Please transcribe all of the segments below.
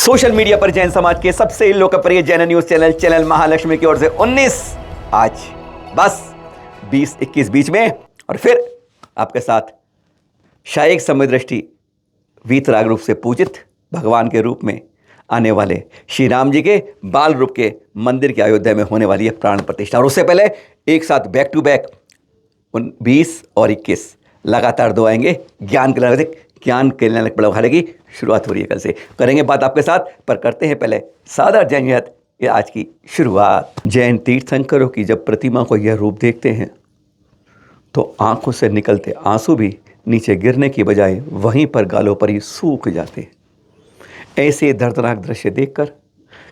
Social media पर जैन समाज के सबसे लोकप्रिय जैन न्यूज चैनल महालक्ष्मी की ओर से 19 आज बस 20-21 बीच में और फिर आपके साथ शायक समदृष्टि वीतराग रूप से पूजित भगवान के रूप में आने वाले श्री राम जी के बाल रूप के मंदिर की अयोध्या में होने वाली है प्राण प्रतिष्ठा। और उससे पहले एक साथ बैक टू बैक 20 और 21 लगातार दो आएंगे ज्ञान के पढ़ाने की शुरुआत हो रही है। कल से करेंगे बात आपके साथ, पर करते हैं पहले सादा जैनियत ये आज की शुरुआत। जैन तीर्थंकरों की जब प्रतिमा को यह रूप देखते हैं तो आंखों से निकलते आंसू भी नीचे गिरने की बजाय वहीं पर गालों पर ही सूख जाते हैं। ऐसे दर्दनाक दृश्य देखकर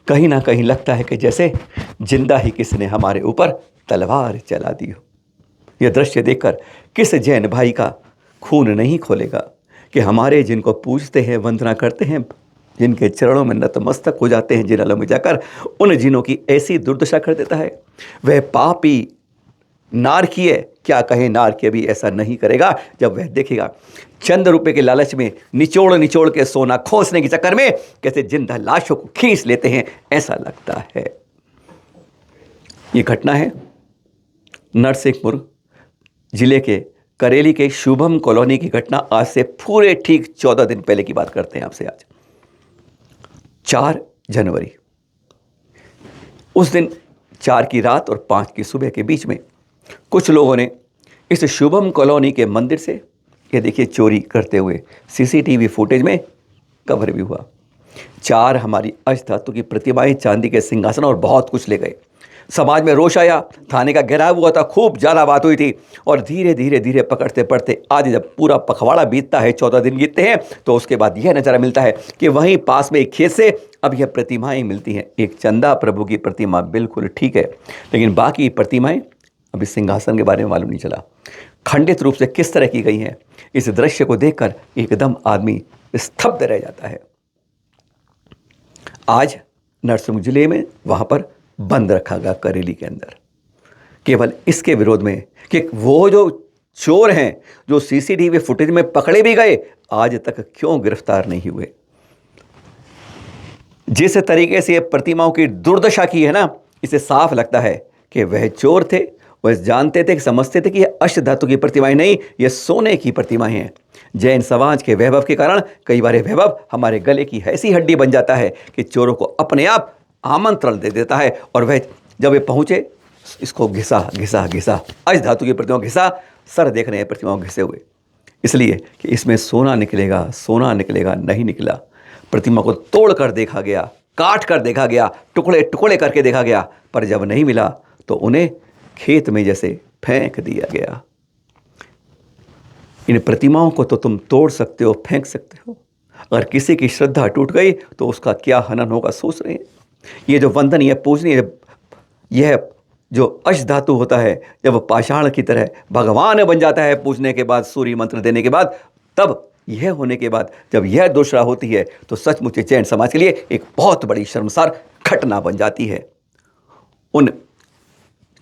कहीं ना कहीं लगता है कि जैसे जिंदा ही किसी ने हमारे ऊपर तलवार चला दी हो। यह दृश्य देखकर किस जैन भाई का खून नहीं खोलेगा कि हमारे जिनको पूजते हैं, वंदना करते हैं, जिनके चरणों में नतमस्तक हो जाते हैं, जिन में जाकर उन जिनों की ऐसी दुर्दशा कर देता है। वह पापी नारकीय, क्या कहें, नारकीय भी ऐसा नहीं करेगा जब वह देखेगा चंद रुपए के लालच में निचोड़ के सोना खोसने के चक्कर में कैसे जिंदा लाशों को खींच लेते हैं, ऐसा लगता है। ये घटना है नरसिंहपुर जिले के करेली के शुभम कॉलोनी की घटना। आज से पूरे ठीक 14 दिन पहले की बात करते हैं आपसे। आज 4 जनवरी, उस दिन 4 की रात और 5 की सुबह के बीच में कुछ लोगों ने इस शुभम कॉलोनी के मंदिर से, ये देखिए, चोरी करते हुए सीसीटीवी फुटेज में कवर भी हुआ। 4 हमारी अष्टधातु की प्रतिमाएं, चांदी के सिंहासन और बहुत कुछ ले गए। समाज में रोष आया, थाने का घेराव हुआ था, खूब ज़्यादा बात हुई थी। और धीरे धीरे पकड़ते पड़ते आज जब पूरा पखवाड़ा बीतता है, 14 दिन बीतते हैं, तो उसके बाद यह नज़ारा मिलता है कि वहीं पास में एक खेत से अब यह प्रतिमाएं मिलती हैं। एक चंदा प्रभु की प्रतिमा बिल्कुल ठीक है, लेकिन बाकी प्रतिमाएं अभी सिंहासन के बारे में मालूम नहीं चला, खंडित रूप से किस तरह की गई हैं। इस दृश्य को देखकर एकदम आदमी स्तब्ध रह जाता है। आज नरसिंहपुर जिले में वहाँ पर बंद रखा गया करेली के अंदर, केवल इसके विरोध में कि वो जो चोर हैं जो सीसीटीवी फुटेज में पकड़े भी गए, आज तक क्यों गिरफ्तार नहीं हुए। जिस तरीके से ये प्रतिमाओं की दुर्दशा की है ना, इसे साफ लगता है कि वह चोर थे, वह जानते थे, समझते थे कि ये अष्टधातु की प्रतिमाएं नहीं, ये सोने की प्रतिमाएं हैं। जैन समाज के वैभव के कारण कई बार वैभव हमारे गले की ऐसी हड्डी बन जाता है कि चोरों को अपने आप आमंत्रण दे देता है। और वह जब वे पहुंचे, इसको घिसा अष्टधातु की प्रतिमा घिसा, सर देख रहे हैं प्रतिमाओं घिसे हुए, इसलिए कि इसमें सोना निकलेगा, नहीं निकला। प्रतिमा को तोड़ कर देखा गया, काट कर देखा गया, टुकड़े टुकड़े करके देखा गया, पर जब नहीं मिला तो उन्हें खेत में जैसे फेंक दिया गया। इन प्रतिमाओं को तो तुम तोड़ सकते हो, फेंक सकते हो, अगर किसी की श्रद्धा टूट गई तो उसका क्या हनन होगा, सोच रहे हैं। ये जो वंदन, ये पूजनीय, यह जो अष्टधातु होता है, जब पाषाण की तरह भगवान बन जाता है पूजने के बाद, सूर्य मंत्र देने के बाद, तब यह होने के बाद जब यह दोषरा होती है तो सचमुच जैन समाज के लिए एक बहुत बड़ी शर्मसार घटना बन जाती है। उन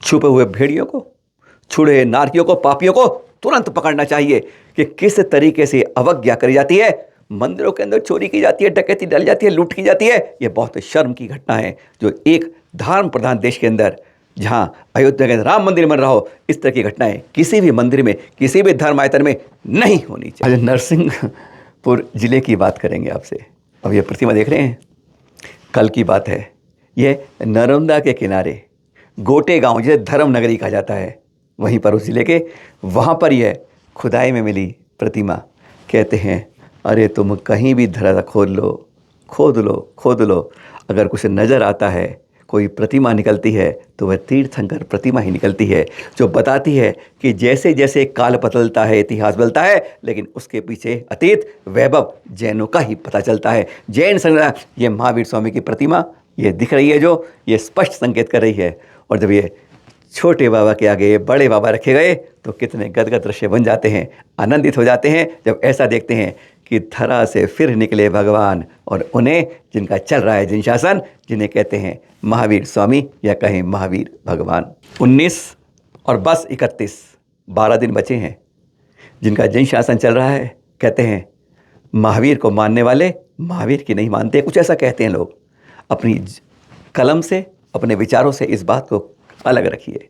छुपे हुए भेड़ियों को, छुड़े नारकियों को, पापियों को तुरंत पकड़ना चाहिए कि किस तरीके से अवज्ञा करी जाती है। मंदिरों के अंदर चोरी की जाती है, डकैती डाली जाती है, लूट की जाती है। यह बहुत शर्म की घटना है जो एक धर्म प्रधान देश के अंदर, जहां अयोध्या के अंदर राम मंदिर बन रहा हो, इस तरह की घटनाएं किसी भी मंदिर में, किसी भी धर्म आयतन में नहीं होनी चाहिए। नरसिंहपुर जिले की बात करेंगे आपसे। अब ये प्रतिमा देख रहे हैं, कल की बात है। यह नर्मदा के किनारे गोटे गांव, जिसे धर्म नगरी कहा जाता है, वहीं पर उस जिले के, वहाँ पर यह खुदाई में मिली प्रतिमा। कहते हैं अरे तुम कहीं भी धरा खोद लो, अगर कुछ नज़र आता है, कोई प्रतिमा निकलती है तो वह तीर्थंकर प्रतिमा ही निकलती है, जो बताती है कि जैसे जैसे काल बदलता है, इतिहास बदलता है, लेकिन उसके पीछे अतीत वैभव जैनों का ही पता चलता है। जैन संग्रह, ये महावीर स्वामी की प्रतिमा ये दिख रही है, जो ये स्पष्ट संकेत कर रही है। और जब ये छोटे बाबा के आगे बड़े बाबा रखे गए तो कितने गदगद दृश्य बन जाते हैं, आनंदित हो जाते हैं जब ऐसा देखते हैं कि धरा से फिर निकले भगवान, और उन्हें जिनका चल रहा है जिन शासन, जिन्हें कहते हैं महावीर स्वामी या कहें महावीर भगवान। 19 और बस 31, 12 दिन बचे हैं जिनका जिन शासन चल रहा है। कहते हैं महावीर को मानने वाले महावीर की नहीं मानते, कुछ ऐसा कहते हैं लोग। अपनी कलम से, अपने विचारों से इस बात को अलग रखिए।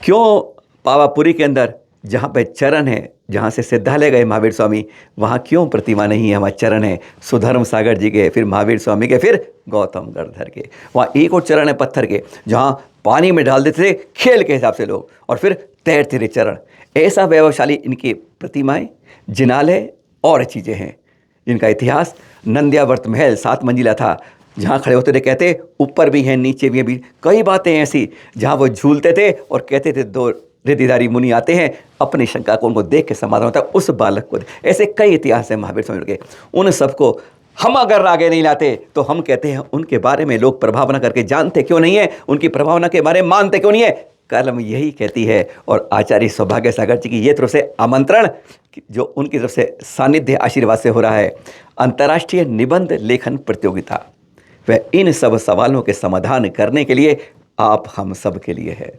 क्यों पावापुरी के अंदर जहाँ पे चरण है, जहाँ से सिद्धालय गए महावीर स्वामी, वहाँ क्यों प्रतिमा नहीं है? वहाँ चरण है सुधर्म सागर जी के, फिर महावीर स्वामी के, फिर गौतम गढ़धर के। वहाँ एक और चरण है पत्थर के, जहाँ पानी में डाल देते थे खेल के हिसाब से लोग, और फिर तैरते थे चरण। ऐसा वैभवशाली इनकी प्रतिमाएं, जिनालय और चीज़ें हैं जिनका इतिहास। नंदियावर्त महल 7 मंजिला था, जहाँ खड़े होते थे कहते ऊपर भी हैं नीचे भी हैं, भी कई बातें ऐसी जहाँ वो झूलते थे और कहते थे 2 रिद्धिधारी मुनि आते हैं, अपनी शंका को उनको देख के समाधान होता है उस बालक को। ऐसे कई इतिहास हैं महावीर स्वामी के। उन सबको हम अगर आगे नहीं लाते तो हम कहते हैं उनके बारे में लोग प्रभावना करके जानते क्यों नहीं है, उनकी प्रभावना के बारे में मानते क्यों नहीं है। कलम यही कहती है, और आचार्य सौभाग्य सागर जी की ये तरफ से आमंत्रण जो उनकी तरफ से सानिध्य आशीर्वाद से हो रहा है। अंतर्राष्ट्रीय निबंध लेखन प्रतियोगिता, वह इन सब सवालों के समाधान करने के लिए आप हम सब के लिए है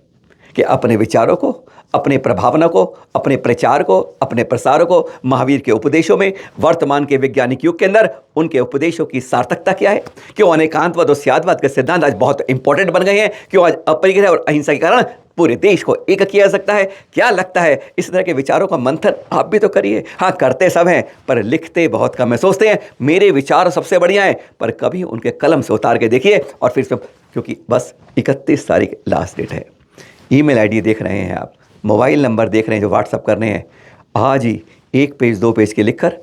कि अपने विचारों को, अपने प्रभावना को, अपने प्रचार को, अपने प्रसार को महावीर के उपदेशों में, वर्तमान के वैज्ञानिक युग के अंदर उनके उपदेशों की सार्थकता क्या है। क्यों अनेकांतवाद और स्यादवाद के सिद्धांत आज बहुत इंपॉर्टेंट बन गए हैं। क्यों आज अपरिग्रह और अहिंसा के कारण पूरे देश को एक किया जा सकता है। क्या लगता है इस तरह के विचारों का मंथन आप भी तो करिए। हाँ, करते सब हैं पर लिखते बहुत कम है। सोचते हैं मेरे विचार सबसे बढ़िया हैं, पर कभी उनके कलम से उतार के देखिए। और फिर से, क्योंकि बस 31 तारीख लास्ट डेट है। ईमेल आईडी देख रहे हैं आप, मोबाइल नंबर देख रहे हैं जो व्हाट्सअप करने हैं, आज ही 1 पेज 2 पेज के लिखकर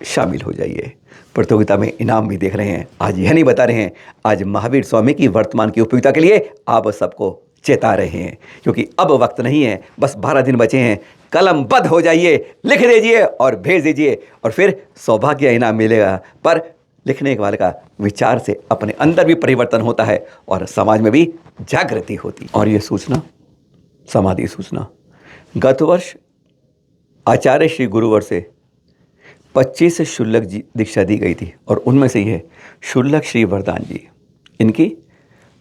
शामिल हो जाइए। प्रतियोगिता में इनाम भी देख रहे हैं। आज यह नहीं बता रहे हैं, आज महावीर स्वामी की वर्तमान की उपयोगिता के लिए आप सबको चेता रहे हैं, क्योंकि अब वक्त नहीं है, बस 12 दिन बचे हैं। कलमबद्ध हो जाइए, लिख दीजिए और भेज दीजिए, और फिर सौभाग्य इनाम मिलेगा। पर लिखने वाले का विचार से अपने अंदर भी परिवर्तन होता है और समाज में भी जागृति होती। और ये सूचना, समाधि सूचना, गत वर्ष आचार्य श्री गुरुवर से 25 शुल्लक जी दीक्षा दी गई थी, और उनमें से यह शुल्लक श्री वरदान जी, इनकी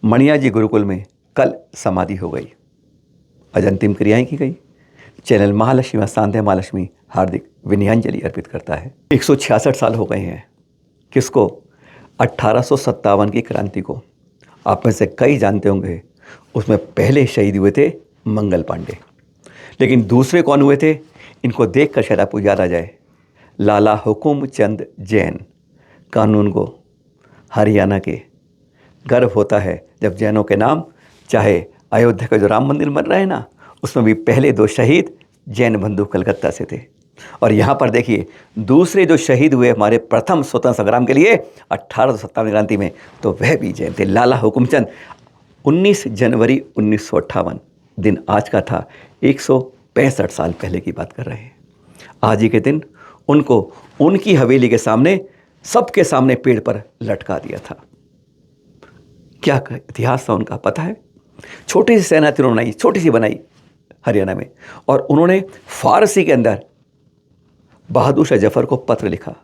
मणिया जी गुरुकुल में कल समाधि हो गई। आज अंतिम क्रियाएं की गई। चैनल महालक्ष्मी व सांध्य महालक्ष्मी हार्दिक विनयांजलि अर्पित करता है। 166 साल हो गए हैं किसको? 1857 की क्रांति को। आप में से कई जानते होंगे, उसमें पहले शहीद हुए थे मंगल पांडे, लेकिन दूसरे कौन हुए थे? इनको देख कर शायद आपको याद आ जाए, लाला हुकुम चंद जैन। कानून गो, हरियाणा के। गर्व होता है जब जैनों के नाम, चाहे अयोध्या का जो राम मंदिर बन रहा है ना, उसमें भी पहले 2 शहीद जैन बंधु कलकत्ता से थे। और यहाँ पर देखिए दूसरे जो शहीद हुए हमारे प्रथम स्वतंत्र संग्राम के लिए 1857 क्रांति में, तो वह भी जैन थे, लाला हुकुमचंद। 19 जनवरी 1958 दिन आज का था। 165 साल पहले की बात कर रहे हैं। आज ही के दिन उनको उनकी हवेली के सामने, सबके सामने पेड़ पर लटका दिया था। क्या इतिहास था उनका पता है? छोटी सी सेना थी उन्होंने बनाई, छोटी सी बनाई हरियाणा में, और उन्होंने फारसी के अंदर बहादुर शाह जफर को पत्र लिखा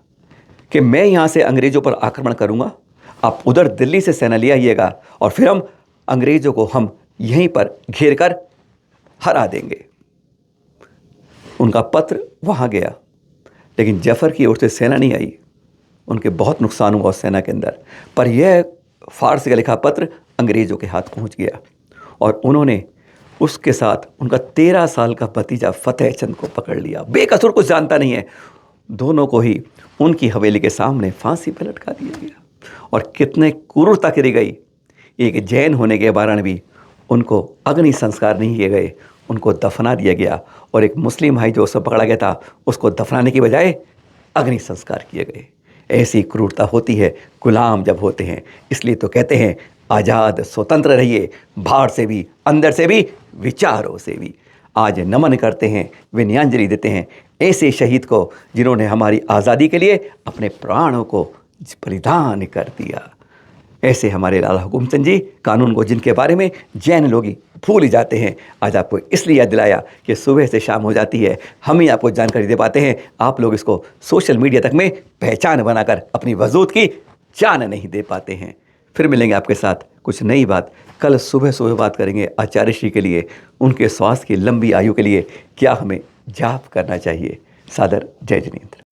कि मैं यहाँ से अंग्रेज़ों पर आक्रमण करूँगा, आप उधर दिल्ली से सेना ले आइएगा, और फिर हम अंग्रेज़ों को हम यहीं पर घेर कर हरा देंगे। उनका पत्र वहाँ गया, लेकिन जफर की ओर से सेना नहीं आई। उनके बहुत नुकसान हुआ उस सेना के अंदर, पर यह फारसी का लिखा पत्र अंग्रेज़ों के हाथ पहुँच गया, और उन्होंने उसके साथ उनका 13 साल का भतीजा फतेह चंद को पकड़ लिया। बेकसूर, कुछ जानता नहीं है। दोनों को ही उनकी हवेली के सामने फांसी पर लटका दिया गया। और कितने क्रूरता करी गई। एक जैन होने के कारण भी उनको अग्नि संस्कार नहीं किए गए, उनको दफना दिया गया। और एक मुस्लिम भाई जो उसको पकड़ा गया था, उसको दफनाने की बजाय अग्नि संस्कार किए गए। ऐसी क्रूरता होती है गुलाम जब होते हैं। इसलिए तो कहते हैं आज़ाद स्वतंत्र रहिए, बाहर से भी, अंदर से भी, विचारों से भी। आज नमन करते हैं, विनयांजलि देते हैं ऐसे शहीद को जिन्होंने हमारी आज़ादी के लिए अपने प्राणों को बलिदान कर दिया। ऐसे हमारे लाला हुकुमचंद जी, कानून को, जिनके बारे में जैन लोग ही भूल जाते हैं। आज आपको इसलिए याद दिलाया कि सुबह से शाम हो जाती है, हम ही आपको जानकारी दे पाते हैं। आप लोग इसको सोशल मीडिया तक में पहचान बनाकर अपनी वजूद की जान नहीं दे पाते हैं। फिर मिलेंगे आपके साथ कुछ नई बात। कल सुबह बात करेंगे आचार्य श्री के लिए, उनके स्वास्थ्य की लंबी आयु के लिए क्या हमें जाप करना चाहिए। सादर जय जिनेंद्र।